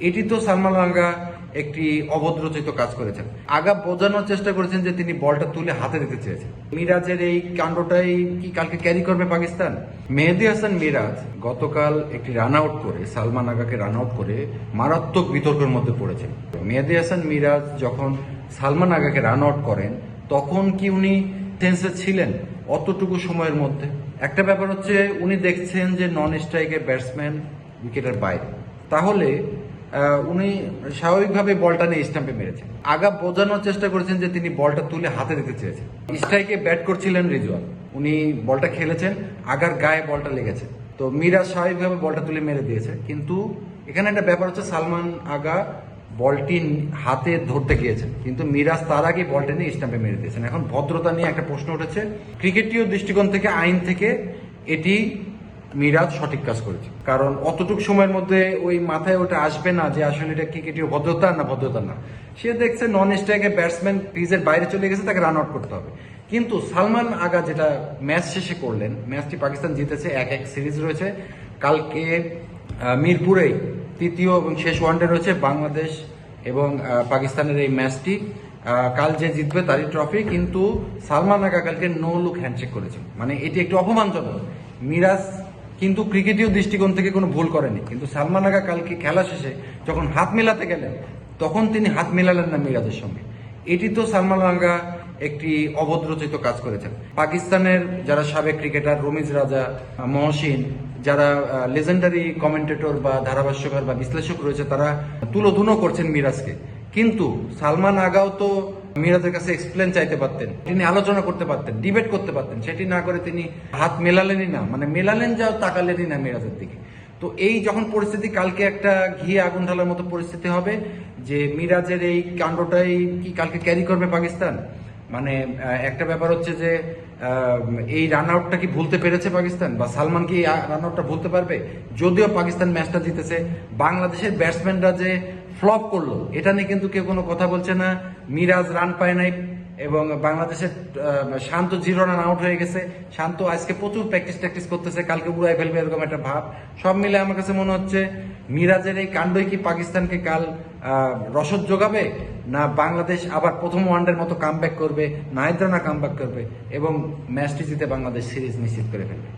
এটি তো সালমান আগা একটি অভদ্রচিত কাজ করেছেন। আগা বোঝানোর চেষ্টা করেছেন যে তিনি বলটা তুলে হাতে দিতে চেয়েছেন। মিরাজের এই কাণ্ডটাই কি কালকে ক্যারি করবে পাকিস্তান? মেহেদী হাসান মিরাজ গতকাল একটি রান আউট করে, সালমান আগাকে রান আউট করে মারাত্মক বিতর্কের মধ্যে পড়েছেন। মেহেদী হাসান মিরাজ যখন সালমান আগাকে রান আউট করেন তখন কি উনি টেন্সে ছিলেন অতটুকু সময়ের মধ্যে? একটা ব্যাপার হচ্ছে উনি দেখছেন যে নন স্ট্রাইকের ব্যাটসম্যান উইকেটের বাইরে, তাহলে উনি স্বাভাবিকভাবে বলটা নিয়ে স্টাম্পে মেরেছেন। আগা বোঝানোর চেষ্টা করেছেন যে তিনি বলটা তুলে হাতে দিতে চেয়েছেন। স্ট্রাইকে ব্যাট করছিলেন রিজওয়ান, উনি বলটা খেলেছেন, আগার গায়ে বলটা লেগেছে, তো মিরাজ স্বাভাবিকভাবে বলটা তুলে মেরে দিয়েছে। কিন্তু এখানে একটা ব্যাপার হচ্ছে সালমান আগা বলটি হাতে ধরতে গিয়েছেন, কিন্তু মিরাজ তার আগে বলটা নিয়ে স্টাম্পে মেরে দিয়েছেন। এখন ভদ্রতা নিয়ে একটা প্রশ্ন উঠেছে। ক্রিকেটীয় দৃষ্টিকোণ থেকে, আইন থেকে এটি মিরাজ সঠিক কাজ করেছে, কারণ অতটুকু সময়ের মধ্যে ওই মাথায় ওটা আসবে না যে আসলে এটা ক্রিকেটীয় ভদ্রতা না ভদ্রতা না। সে দেখছে নন স্ট্রাইকের ব্যাটসম্যান ক্রিজের বাইরে চলে গেছে, তাকে রান আউট করতে হবে। কিন্তু সালমান আগা যেটা ম্যাচ শেষে করলেন, ম্যাচটি পাকিস্তান জিতেছে, 1-1 সিরিজ রয়েছে। কালকে মিরপুরেই তৃতীয় এবং শেষ ওয়ানডে রয়েছে বাংলাদেশ এবং পাকিস্তানের এই ম্যাচটি। কাল যে জিতবে তারই ট্রফি। কিন্তু সালমান আগা কালকে নো লুক হ্যান্ডশেক করেছেন, মানে এটি একটু অপমানজনক। মিরাজ কিন্তু ক্রিকেটীয় দৃষ্টিকোণ থেকে কোনো ভুল করেনি, কিন্তু সালমান আগা কালকে খেলা শেষে যখন হাত মেলাতে গেলেন তখন তিনি হাত মেলালেন না মিরাজের সঙ্গে। এটি তো সালমান আগা একটি অভদ্রচিত কাজ করেছেন। পাকিস্তানের যারা সাবেক ক্রিকেটার, রমিজ রাজা, মহসিন, যারা লেজেন্ডারি কমেন্টেটর বা ধারাভাষ্যকার বা বিশ্লেষক রয়েছে, তারা তুলোধুনো করছেন মিরাজকে। কিন্তু সালমান আগাও তো মিরাজের কাছে এক্সপ্লেন চাইতে পারতেন, তিনি আলোচনা করতে পারতেন, ডিবেট করতে পারতেন। সেটি না করে তিনি হাত মেলালেনই না, মানে মেলালেন যাও, তাকালেনই না মিরাজের দিকে। তো এই যখন পরিস্থিতি, কালকে একটা ঘিয়ে আগুন ঢালার মতো পরিস্থিতি হবে যে মিরাজের এই কাণ্ডটাই কি কালকে ক্যারি করবে পাকিস্তান? মানে একটা ব্যাপার হচ্ছে যে এই রান আউটটা কি ভুলতে পেরেছে পাকিস্তান, বা সালমান কি রান আউটটা ভুলতে পারবে? যদিও পাকিস্তান ম্যাচটা জিতেছে, বাংলাদেশের ব্যাটসম্যানরা যে ফ্লপ করলো এটা নিয়ে কিন্তু কেউ কোনো কথা বলছে না। মিরাজ রান পায় নাই এবং বাংলাদেশের শান্ত 0 রান আউট হয়ে গেছে। শান্ত আজকে প্রচুর প্র্যাকটিস করতেছে, কালকে উড়াই ফেলবে এরকম একটা ভাব। সব মিলে আমার কাছে মনে হচ্ছে মিরাজের এই কাণ্ডই কি পাকিস্তানকে কাল রসদ যোগাবে, না বাংলাদেশ আবার প্রথম ওয়ানডের মতো কামব্যাক করবে, না কামব্যাক করবে এবং ম্যাচটি জিতে বাংলাদেশ সিরিজ নিশ্চিত করে ফেলবে।